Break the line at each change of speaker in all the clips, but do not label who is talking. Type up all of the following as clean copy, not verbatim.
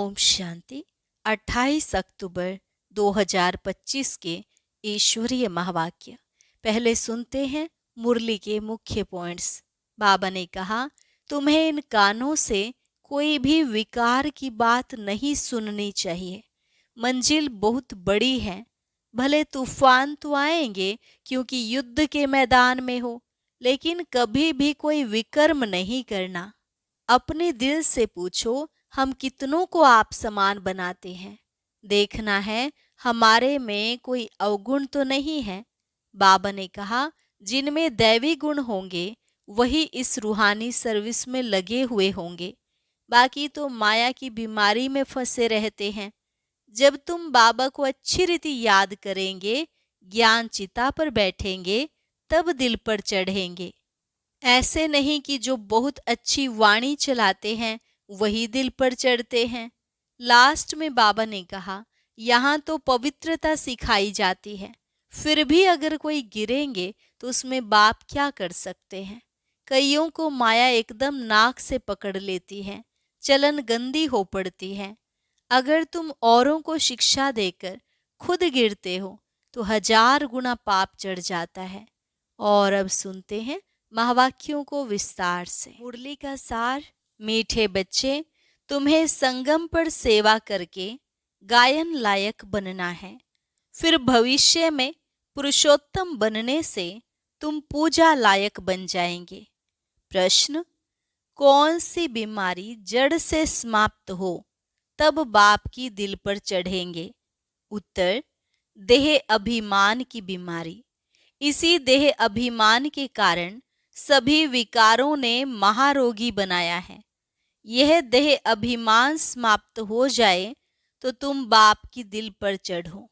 ओम शांति। 28 अक्टूबर 2025 के ईश्वरीय महावाक्य। पहले सुनते हैं मुरली के मुख्य पॉइंट्स। बाबा ने कहा, तुम्हें इन कानों से कोई भी विकार की बात नहीं सुननी चाहिए। मंजिल बहुत बड़ी है। भले तूफान तो आएंगे क्योंकि युद्ध के मैदान में हो, लेकिन कभी भी कोई विकर्म नहीं करना। अपने दिल से पूछो, हम कितनों को आप समान बनाते हैं। देखना है हमारे में कोई अवगुण तो नहीं है। बाबा ने कहा, जिनमें दैवी गुण होंगे वही इस रूहानी सर्विस में लगे हुए होंगे, बाकी तो माया की बीमारी में फंसे रहते हैं। जब तुम बाबा को अच्छी रीति याद करेंगे, ज्ञान चिता पर बैठेंगे, तब दिल पर चढ़ेंगे। ऐसे नहीं कि जो बहुत अच्छी वाणी चलाते हैं वही दिल पर चढ़ते हैं। लास्ट में बाबा ने कहा, यहाँ तो पवित्रता सिखाई जाती है, फिर भी अगर कोई गिरेंगे तो उसमें बाप क्या कर सकते हैं। कईयों को माया एकदम नाक से पकड़ लेती है, चलन गंदी हो पड़ती है। अगर तुम औरों को शिक्षा देकर खुद गिरते हो तो 1000 गुना पाप चढ़ जाता है। और अब सुनते हैं महावाक्यों को विस्तार से। मुरली का सार। मीठे बच्चे, तुम्हें संगम पर सेवा करके गायन लायक बनना है। फिर भविष्य में पुरुषोत्तम बनने से तुम पूजा लायक बन जाएंगे। प्रश्न, कौन सी बीमारी जड़ से समाप्त हो तब बाप की दिल पर चढ़ेंगे? उत्तर, देह अभिमान की बीमारी। इसी देह अभिमान के कारण सभी विकारों ने महारोगी बनाया है। यह देह अभिमान समाप्त हो जाए तो तुम बाप की दिल पर चढ़ो।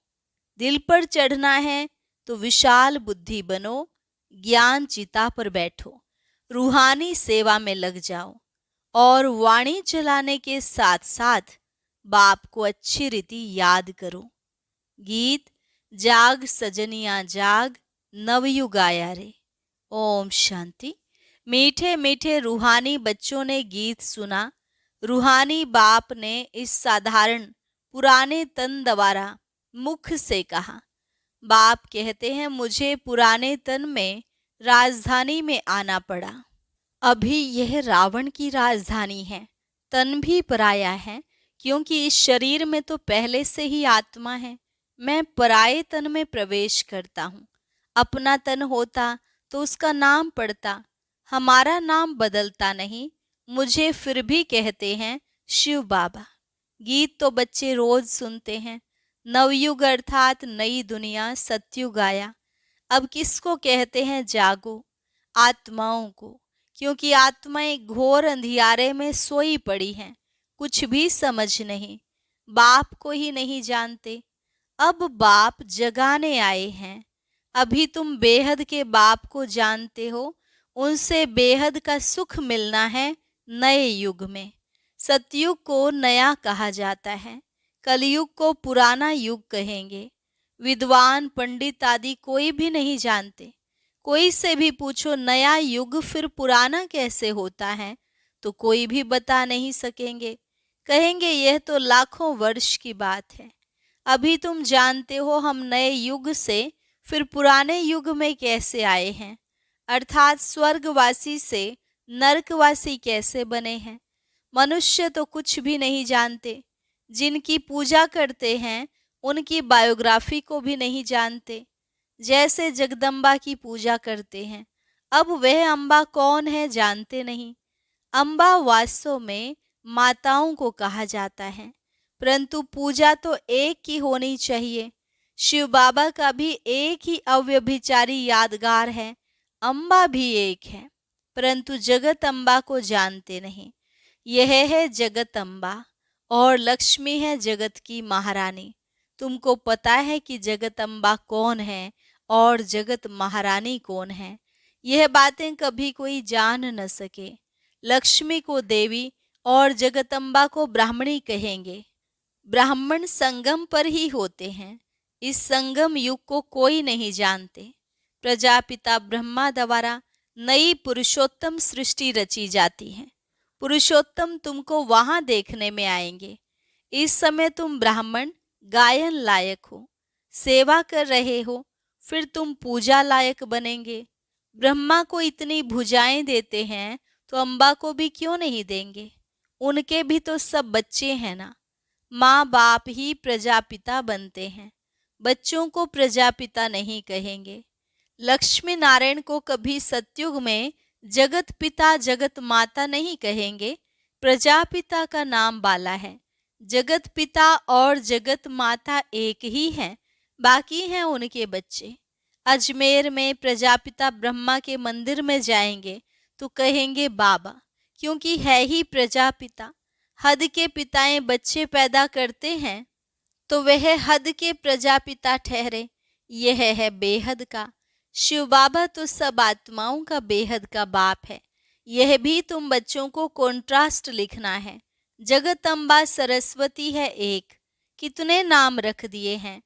दिल पर चढ़ना है तो विशाल बुद्धि बनो, ज्ञान चिता पर बैठो, रूहानी सेवा में लग जाओ और वाणी चलाने के साथ साथ बाप को अच्छी रीति याद करो। गीत, जाग सजनिया जाग, नवयुग आया रे। ओम शांति। मीठे मीठे रूहानी बच्चों ने गीत सुना। रूहानी बाप ने इस साधारण पुराने तन द्वारा मुख से कहा। बाप कहते हैं, मुझे पुराने तन में राजधानी में आना पड़ा। अभी यह रावण की राजधानी है। तन भी पराया है, क्योंकि इस शरीर में तो पहले से ही आत्मा है। मैं पराये तन में प्रवेश करता हूँ। अपना तन होता तो उसका नाम पड़ता। हमारा नाम बदलता नहीं। मुझे फिर भी कहते हैं शिव बाबा। गीत तो बच्चे रोज सुनते हैं। नवयुग अर्थात नई दुनिया, सतयुग आया। अब किसको कहते हैं जागो? आत्माओं को, क्योंकि आत्माएं घोर अंधियारे में सोई पड़ी हैं, कुछ भी समझ नहीं, बाप को ही नहीं जानते। अब बाप जगाने आए हैं। अभी तुम बेहद के बाप को जानते हो, उनसे बेहद का सुख मिलना है नए युग में। सतयुग को नया कहा जाता है, कलयुग को पुराना युग कहेंगे। विद्वान पंडित आदि कोई भी नहीं जानते। कोई से भी पूछो नया युग फिर पुराना कैसे होता है, तो कोई भी बता नहीं सकेंगे। कहेंगे यह तो लाखों वर्ष की बात है। अभी तुम जानते हो हम नए युग से फिर पुराने युग में कैसे आए हैं, अर्थात स्वर्गवासी से नरकवासी कैसे बने हैं। मनुष्य तो कुछ भी नहीं जानते। जिनकी पूजा करते हैं उनकी बायोग्राफी को भी नहीं जानते। जैसे जगदम्बा की पूजा करते हैं, अब वह अम्बा कौन है जानते नहीं। अम्बा वास्तव में माताओं को कहा जाता है, परंतु पूजा तो एक ही होनी चाहिए। शिव बाबा का भी एक ही अव्यभिचारी यादगार है, अम्बा भी एक है, परंतु जगत अम्बा को जानते नहीं। यह है जगत अम्बा और लक्ष्मी है जगत की महारानी। तुमको पता है कि जगत अम्बा कौन है और जगत महारानी कौन है? यह बातें कभी कोई जान न सके। लक्ष्मी को देवी और जगदम्बा को ब्राह्मणी कहेंगे। ब्राह्मण संगम पर ही होते हैं। इस संगम युग को कोई नहीं जानते। प्रजापिता ब्रह्मा द्वारा नई पुरुषोत्तम सृष्टि रची जाती है। पुरुषोत्तम तुमको वहां देखने में आएंगे। इस समय तुम ब्राह्मण गायन लायक हो, सेवा कर रहे हो, फिर तुम पूजा लायक बनेंगे। ब्रह्मा को इतनी भुजाएं देते हैं तो अम्बा को भी क्यों नहीं देंगे? उनके भी तो सब बच्चे हैं ना। माँ बाप ही प्रजापिता बनते हैं, बच्चों को प्रजापिता नहीं कहेंगे। लक्ष्मी नारायण को कभी सतयुग में जगत पिता जगत माता नहीं कहेंगे, प्रजापिता का नाम बाला है। जगत पिता और जगत माता एक ही हैं, बाकी हैं उनके बच्चे। अजमेर में प्रजापिता ब्रह्मा के मंदिर में जाएंगे तो कहेंगे बाबा, क्योंकि है ही प्रजापिता। हद के पिताएं बच्चे पैदा करते हैं तो वह हद के प्रजापिता ठहरे, यह है बेहद का। शिव बाबा तो सब आत्माओं का बेहद का बाप है। यह भी तुम बच्चों को कॉन्ट्रास्ट लिखना है। जगदम्बा सरस्वती है एक, कितने नाम रख दिए हैं,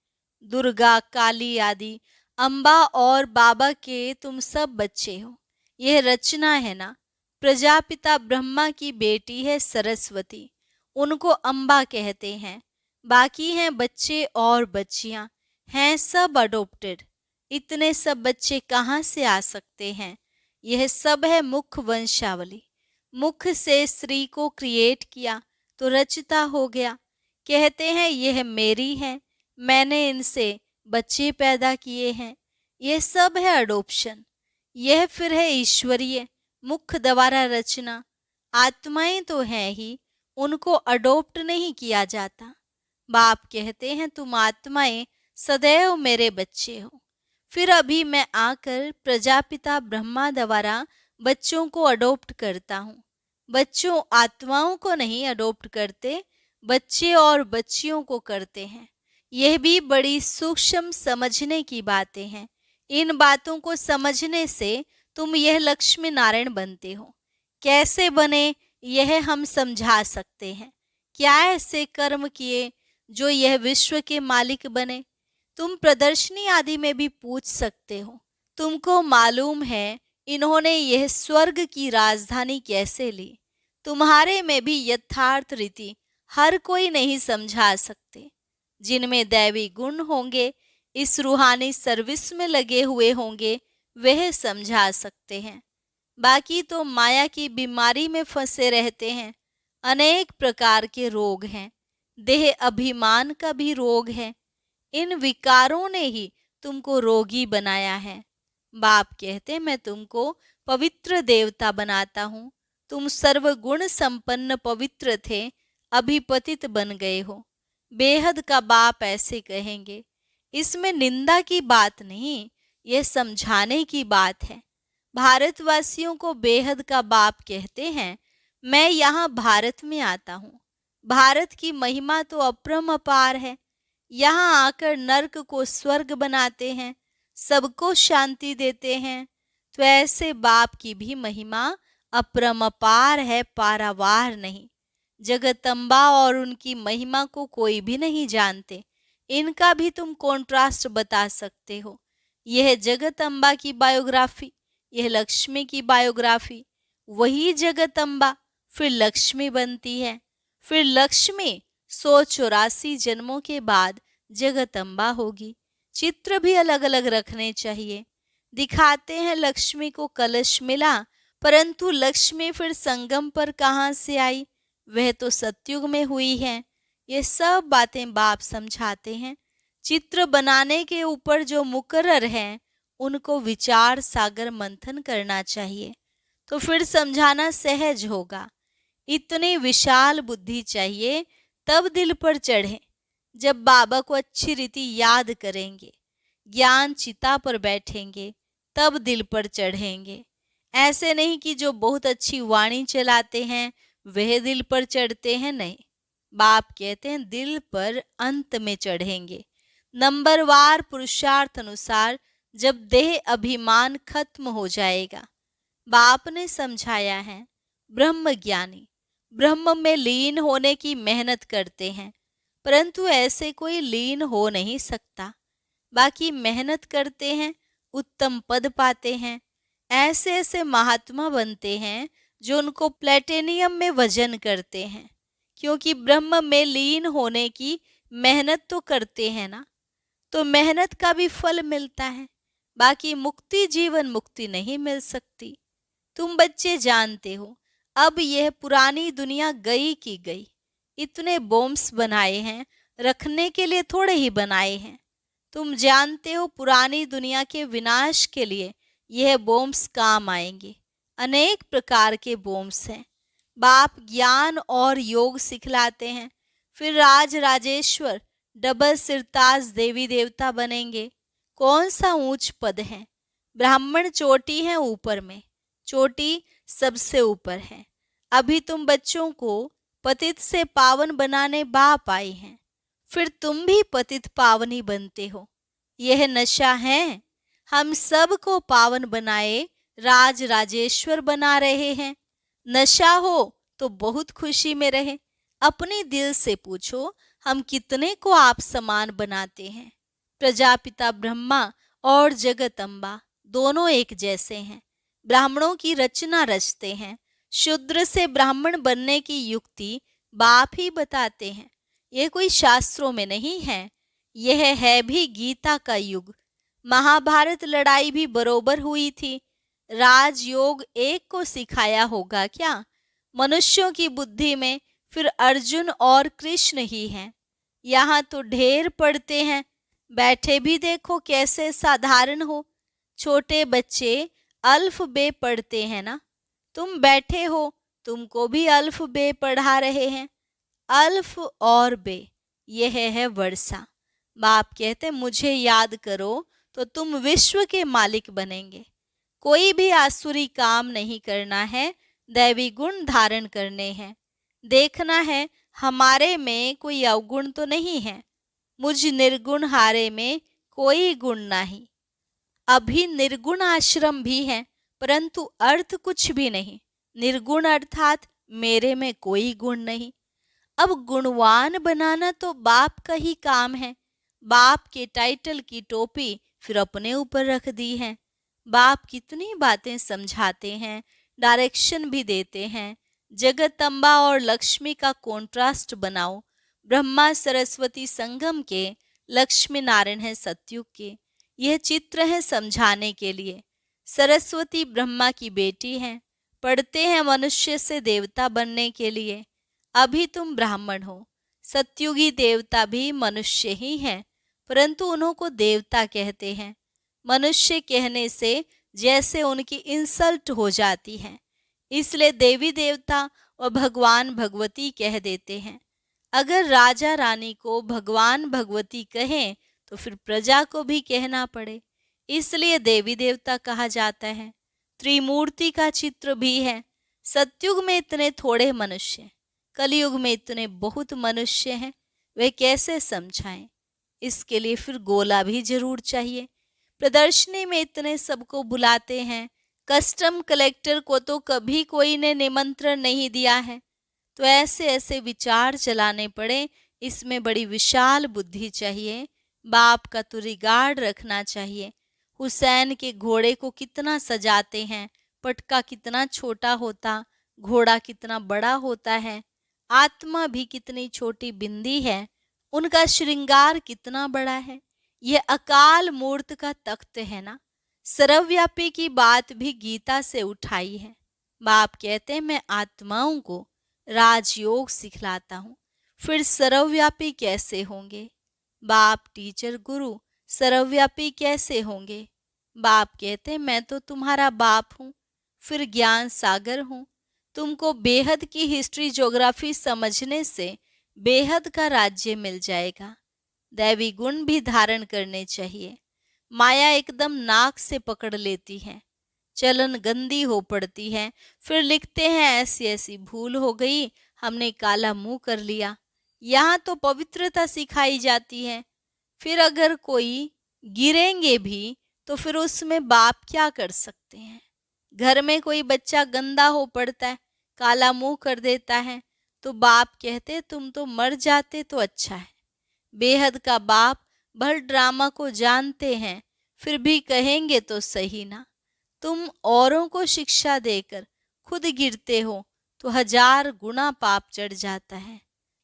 दुर्गा काली आदि। अम्बा और बाबा के तुम सब बच्चे हो, यह रचना है ना। प्रजापिता ब्रह्मा की बेटी है सरस्वती, उनको अम्बा कहते हैं। बाकी हैं बच्चे और बच्चियां, हैं सब अडोप्टेड। इतने सब बच्चे कहाँ से आ सकते हैं? यह सब है मुख वंशावली। मुख से स्त्री को क्रिएट किया तो रचता हो गया। कहते हैं यह मेरी है, मैंने इनसे बच्चे पैदा किए हैं। यह सब है अडोप्शन। यह फिर है ईश्वरीय मुख द्वारा रचना। आत्माएं तो हैं ही, उनको अडोप्ट नहीं किया जाता। बाप कहते हैं तुम आत्माएं सदैव मेरे बच्चे हो। फिर अभी मैं आकर प्रजापिता ब्रह्मा द्वारा बच्चों को अडोप्ट करता हूँ। बच्चों आत्माओं को नहीं अडोप्ट करते, बच्चे और बच्चियों को करते हैं। यह भी बड़ी सूक्ष्म समझने की बातें हैं। इन बातों को समझने से तुम यह लक्ष्मी नारायण बनते हो। कैसे बने यह हम समझा सकते हैं। क्या ऐसे कर्म किए जो यह विश्व के मालिक बने? तुम प्रदर्शनी आदि में भी पूछ सकते हो। तुमको मालूम है इन्होंने यह स्वर्ग की राजधानी कैसे ली? तुम्हारे में भी यथार्थ रीति हर कोई नहीं समझा सकते। जिनमें दैवी गुण होंगे, इस रूहानी सर्विस में लगे हुए होंगे, वह समझा सकते हैं। बाकी तो माया की बीमारी में फंसे रहते हैं। अनेक प्रकार के रोग हैं। देह अभिमान का भी रोग है। इन विकारों ने ही तुमको रोगी बनाया है। बाप कहते मैं तुमको पवित्र देवता बनाता हूँ। तुम सर्वगुण संपन्न पवित्र थे, अभी पतित बन गए हो। बेहद का बाप ऐसे कहेंगे। इसमें निंदा की बात नहीं, यह समझाने की बात है। भारतवासियों को बेहद का बाप कहते हैं। मैं यहाँ भारत में आता हूँ। भारत की महिमा तो अपरंपार है। यहाँ आकर नर्क को स्वर्ग बनाते हैं, सबको शांति देते हैं। तो ऐसे बाप की भी महिमा अपरंपार है, पारावार नहीं। जगदम्बा और उनकी महिमा को कोई भी नहीं जानते। इनका भी तुम कॉन्ट्रास्ट बता सकते हो। यह जगदम्बा की बायोग्राफी, यह लक्ष्मी की बायोग्राफी। वही जगदम्बा फिर लक्ष्मी बनती है, फिर लक्ष्मी 184 जन्मों के बाद जगदम्बा होगी। चित्र भी अलग अलग रखने चाहिए। दिखाते हैं लक्ष्मी को कलश मिला, परंतु लक्ष्मी फिर संगम पर कहाँ से आई? वह तो सतयुग में हुई है। ये सब बातें बाप समझाते हैं। चित्र बनाने के ऊपर जो मुकर्रर हैं, उनको विचार सागर मंथन करना चाहिए, तो फिर समझाना सहज होगा। इतनी विशाल बुद्धि चाहिए, तब दिल पर चढ़े। जब बाबा को अच्छी रीति याद करेंगे, ज्ञान चिता पर बैठेंगे, तब दिल पर चढ़ेंगे। ऐसे नहीं कि जो बहुत अच्छी वाणी चलाते हैं वह दिल पर चढ़ते हैं, नहीं। बाप कहते हैं दिल पर अंत में चढ़ेंगे। नंबरवार पुरुषार्थ अनुसार जब देह अभिमान खत्म हो जाएगा। बाप ने समझाया है, ब्रह्म ज्ञानी ब्रह्म में लीन होने की मेहनत करते हैं, परंतु ऐसे कोई लीन हो नहीं सकता। बाकी मेहनत करते हैं, उत्तम पद पाते हैं। ऐसे ऐसे महात्मा बनते हैं जो उनको प्लेटिनियम में वजन करते हैं, क्योंकि ब्रह्म में लीन होने की मेहनत तो करते हैं ना, तो मेहनत का भी फल मिलता है। बाकी मुक्ति, जीवन मुक्ति नहीं मिल सकती। तुम बच्चे जानते हो, अब यह पुरानी दुनिया गई की गई। इतने बॉम्ब्स बनाए हैं, रखने के लिए थोड़े ही बनाए हैं। तुम जानते हो पुरानी दुनिया के विनाश के लिए यह बॉम्ब्स काम आएंगे। अनेक प्रकार के बॉम्ब्स हैं। बाप ज्ञान और योग सिखलाते हैं, फिर राज राजेश्वर डबल सिरताज देवी देवता बनेंगे। कौन सा ऊंच पद है? ब्राह्मण चोटी है ऊपर में, चोटी सबसे ऊपर है। अभी तुम बच्चों को पतित से पावन बनाने बाप आए हैं, फिर तुम भी पतित पावनी बनते हो। यह नशा है। हम सब को पावन बनाए राज राजेश्वर बना रहे हैं। नशा हो तो बहुत खुशी में रहे। अपने दिल से पूछो, हम कितने को आप समान बनाते हैं? प्रजापिता ब्रह्मा और जगत अम्बा दोनों एक जैसे हैं। ब्राह्मणों की रचना रचते हैं। शूद्र से ब्राह्मण बनने की युक्ति बाप ही बताते हैं। यह कोई शास्त्रों में नहीं है, यह है भी गीता का युग। महाभारत लड़ाई भी बरोबर हुई थी। राजयोग एक को सिखाया होगा क्या? मनुष्यों की बुद्धि में फिर अर्जुन और कृष्ण ही हैं। यहाँ तो ढेर पढ़ते हैं, बैठे भी देखो कैसे साधारण हो। छोटे बच्चे अल्फ बे पढ़ते हैं ना, तुम बैठे हो, तुमको भी अल्फ बे पढ़ा रहे हैं। अल्फ और बे, यह है वर्षा। बाप कहते मुझे याद करो तो तुम विश्व के मालिक बनेंगे। कोई भी आसुरी काम नहीं करना है, दैवी गुण धारण करने हैं। देखना है हमारे में कोई अवगुण तो नहीं है। मुझ निर्गुण हारे में कोई गुण नहीं। अभी निर्गुण आश्रम भी है, परंतु अर्थ कुछ भी नहीं। निर्गुण अर्थात मेरे में कोई गुण नहीं। अब गुणवान बनाना तो बाप का ही काम है। बाप के टाइटल की टोपी फिर अपने ऊपर रख दी है। बाप कितनी बातें समझाते हैं, डायरेक्शन भी देते हैं। जगत अम्बा और लक्ष्मी का कॉन्ट्रास्ट बनाओ। ब्रह्मा सरस्वती संगम के, लक्ष्मी नारायण है सतयुग के। यह चित्र है समझाने के लिए। सरस्वती ब्रह्मा की बेटी है, पढ़ते हैं मनुष्य से देवता बनने के लिए। अभी तुम ब्राह्मण हो। सतयुगी देवता भी मनुष्य ही हैं, परंतु उन्हों को देवता कहते हैं। मनुष्य कहने से जैसे उनकी इंसल्ट हो जाती है, इसलिए देवी देवता व भगवान भगवती कह देते हैं। अगर राजा रानी को भगवान भगवती कहें तो फिर प्रजा को भी कहना पड़े, इसलिए देवी देवता कहा जाता है। त्रिमूर्ति का चित्र भी है। सतयुग में इतने थोड़े मनुष्य, कलयुग में इतने बहुत मनुष्य हैं, वे कैसे समझाएं? इसके लिए फिर गोला भी जरूर चाहिए। प्रदर्शनी में इतने सबको बुलाते हैं, कस्टम कलेक्टर को तो कभी कोई ने निमंत्रण नहीं दिया है। तो ऐसे ऐसे विचार चलाने पड़े, इसमें बड़ी विशाल बुद्धि चाहिए। बाप का तो रिगार्ड रखना चाहिए। हुसैन के घोड़े को कितना सजाते हैं, पटका कितना छोटा होता, घोड़ा कितना बड़ा होता है, आत्मा भी कितनी छोटी बिंदी है, उनका श्रृंगार कितना बड़ा है। यह अकाल मूर्त का तख्त है ना। सर्वव्यापी की बात भी गीता से उठाई है। बाप कहते हैं मैं आत्माओं को राजयोग सिखलाता हूँ, फिर सर्वव्यापी कैसे होंगे? बाप टीचर गुरु सर्वव्यापी कैसे होंगे? बाप कहते हैं मैं तो तुम्हारा बाप हूँ, फिर ज्ञान सागर हूँ। तुमको बेहद की हिस्ट्री ज्योग्राफी समझने से बेहद का राज्य मिल जाएगा। दैवी गुण भी धारण करने चाहिए। माया एकदम नाक से पकड़ लेती है, चलन गंदी हो पड़ती है, फिर लिखते हैं ऐसी ऐसी भूल हो गई, हमने काला मुंह कर लिया। यहाँ तो पवित्रता सिखाई जाती है। फिर अगर कोई गिरेंगे भी तो फिर उसमें बाप क्या कर सकते हैं? घर में कोई बच्चा गंदा हो पड़ता है, काला मुंह कर देता है, तो बाप कहते तुम तो मर जाते तो अच्छा है। बेहद का बाप भर ड्रामा को जानते हैं, फिर भी कहेंगे तो सही ना। तुम औरों को शिक्षा देकर खुद गिरते हो तो 1000 गुना पाप चढ़ जाता है।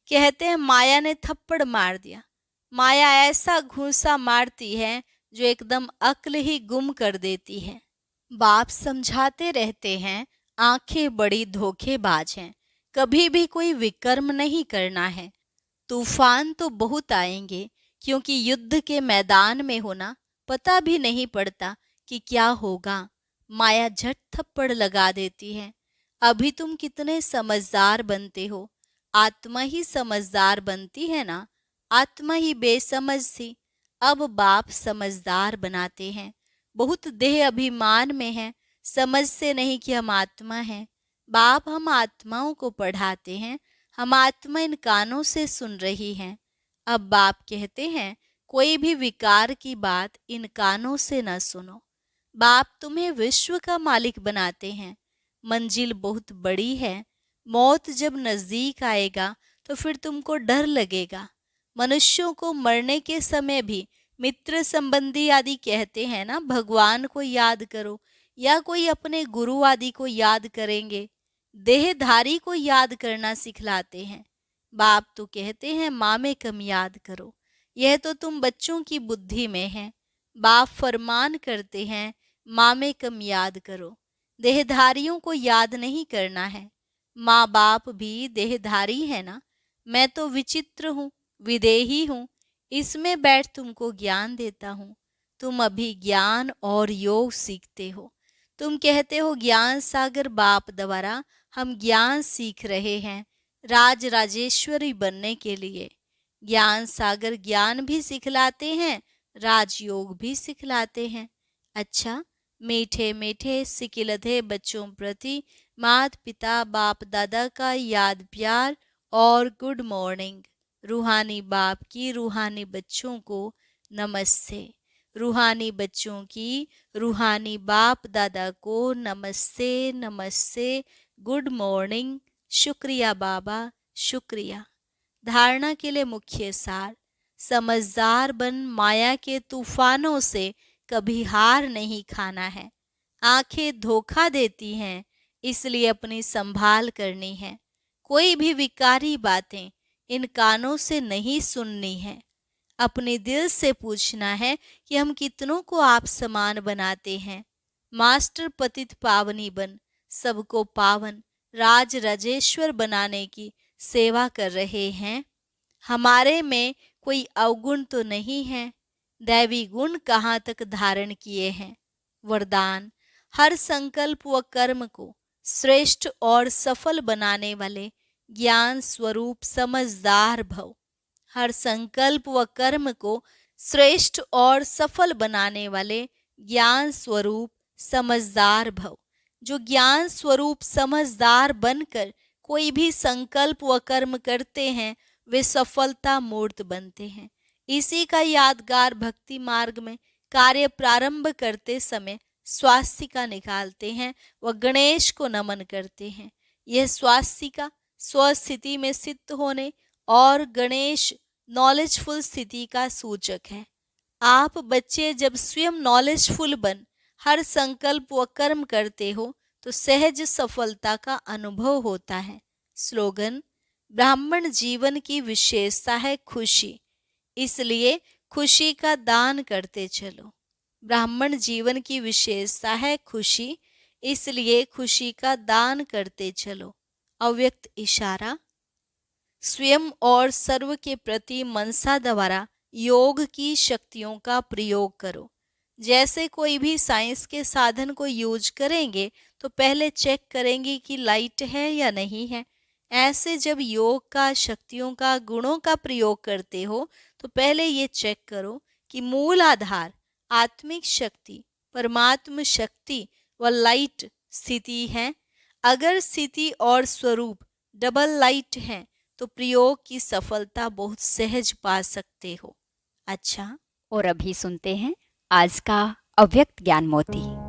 कहते हैं माया ने थप्पड़ मार दिया। माया ऐसा घूंसा मारती है जो एकदम अक्ल ही गुम कर देती है। बाप समझाते रहते हैं, आंखें बड़ी धोखेबाज हैं, कभी भी कोई विकर्म नहीं करना है। तूफान तो बहुत आएंगे, क्योंकि युद्ध के मैदान में होना पता भी नहीं पड़ता कि क्या होगा। माया झट थप्पड़ लगा देती है। अभी तुम कितने समझदार बनते हो। आत्मा ही समझदार बनती है ना, आत्मा ही बेसमझ थी। अब बाप समझदार बनाते हैं। बहुत देह अभिमान में है, समझते नहीं कि हम आत्मा हैं। बाप हम आत्माओं को पढ़ाते हैं, हम आत्मा इन कानों से सुन रही हैं। अब बाप कहते हैं कोई भी विकार की बात इन कानों से न सुनो। बाप तुम्हें विश्व का मालिक बनाते हैं। मंजिल बहुत बड़ी है। मौत जब नजदीक आएगा तो फिर तुमको डर लगेगा। मनुष्यों को मरने के समय भी मित्र संबंधी आदि कहते हैं ना, भगवान को याद करो, या कोई अपने गुरु आदि को याद करेंगे। देहधारी को याद करना सिखलाते हैं। बाप तो कहते हैं माँ में कम याद करो। यह तो तुम बच्चों की बुद्धि में है। बाप फरमान करते हैं माँ में कम याद करो। देहधारियों को याद नहीं करना है। माँ बाप भी देहधारी है ना। मैं तो विचित्र हूँ, विदेही हूँ, इसमें बैठ तुमको ज्ञान देता हूँ। तुम अभी ज्ञान और योग सीखते हो। तुम कहते हो ज्ञान सागर बाप द्वारा हम ज्ञान सीख रहे हैं राज राजेश्वरी बनने के लिए। ज्ञान सागर ज्ञान भी सिखलाते हैं, राजयोग भी सिखलाते हैं। अच्छा, मीठे मीठे सिकिलधे बच्चों प्रति माता पिता बाप दादा का याद प्यार और गुड मॉर्निंग। रूहानी बाप की रूहानी बच्चों को नमस्ते। रूहानी बच्चों की रूहानी बाप दादा को नमस्ते नमस्ते, गुड मॉर्निंग। शुक्रिया बाबा, शुक्रिया। धारणा के लिए मुख्य सार, समझदार बन माया के तूफानों से कभी हार नहीं खाना है। आंखें धोखा देती हैं, इसलिए अपनी संभाल करनी है। कोई भी विकारी बातें इन कानों से नहीं सुननी है। अपने दिल से पूछना है कि हम कितनों को आप समान बनाते हैं। मास्टर पतित पावनी बन सबको पावन राज राजेश्वर बनाने की सेवा कर रहे हैं। हमारे में कोई अवगुण तो नहीं है। दैवी गुण कहाँ तक धारण किए हैं। वरदान, हर संकल्प व कर्म को श्रेष्ठ और सफल बनाने वाले ज्ञान स्वरूप समझदार भव। हर संकल्प व कर्म को श्रेष्ठ और सफल बनाने वाले ज्ञान स्वरूप समझदार भव। जो ज्ञान स्वरूप समझदार बनकर कोई भी संकल्प व कर्म करते हैं वे सफलता मूर्त बनते हैं। इसी का यादगार भक्ति मार्ग में कार्य प्रारंभ करते समय स्वास्तिका निकालते हैं व गणेश को नमन करते हैं। यह स्वास्तिका स्वस्थिति में सिद्ध होने और गणेश नॉलेजफुल स्थिति का सूचक है। आप बच्चे जब स्वयं नॉलेजफुल बन हर संकल्प व कर्म करते हो तो सहज सफलता का अनुभव होता है। स्लोगन, ब्राह्मण जीवन की विशेषता है खुशी, इसलिए खुशी का दान करते चलो। ब्राह्मण जीवन की विशेषता है खुशी, इसलिए खुशी का दान करते चलो। अव्यक्त इशारा, स्वयं और सर्व के प्रति मनसा द्वारा योग की शक्तियों का प्रयोग करो। जैसे कोई भी साइंस के साधन को यूज करेंगे तो पहले चेक करेंगे कि लाइट है या नहीं है। ऐसे जब योग का शक्तियों का गुणों का प्रयोग करते हो तो पहले ये चेक करो कि मूल आधार आत्मिक शक्ति परमात्म शक्ति व लाइट स्थिति है। अगर स्थिति और स्वरूप डबल लाइट है तो प्रयोग की सफलता बहुत सहज पा सकते हो। अच्छा,
और अभी सुनते हैं आज का अव्यक्त ज्ञान मोती।